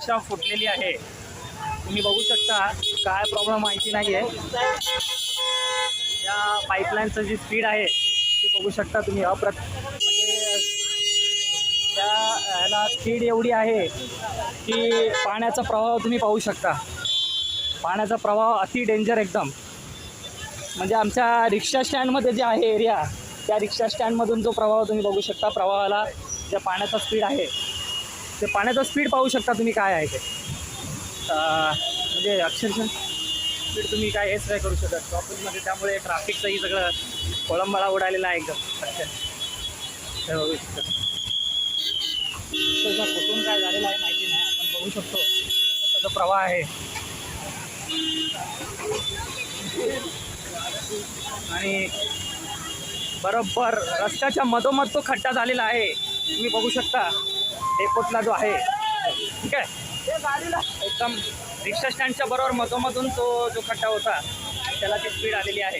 रिक्षा फुटलेली आहे. तुम्ही बघू शकता काय प्रॉब्लेम माहिती नाही आहे. या पाईपलाईनचं जी स्पीड आहे ती बघू शकता तुम्ही. म्हणजे त्या ह्याला स्पीड एवढी आहे की पाण्याचा प्रवाह तुम्ही पाहू शकता. पाण्याचा प्रवाह अति डेंजर एकदम. म्हणजे आमच्या रिक्षा स्टँडमध्ये जे आहे एरिया, त्या रिक्षा स्टँडमधून जो प्रवाह तुम्ही बघू शकता, प्रवाहाला ज्या पाण्याचा स्पीड आहे ते पाण्याचा स्पीड पाहू शकता तुम्ही काय आहे ते. म्हणजे अक्षरशः स्पीड तुम्ही काय हेच नाही करू शकत ट्रॉफिकमध्ये. त्यामुळे ट्रॅफिकचंही सगळं कोळंबळा उडालेला आहे एकदम. हे बघू शकता कुठून काय झालेलं आहे माहिती नाही. आपण बघू शकतो असा जो प्रवाह आहे. आणि बरोबर रस्त्याच्या मधोमध तो खड्डा झालेला आहे. तुम्ही बघू शकता डेपोतला जो आहे, ठीक आहे, एकदम रिक्षा स्टँडच्या बरोबर मधोमधून तो जो खड्डा होता त्याला ती स्पीड आलेली आहे.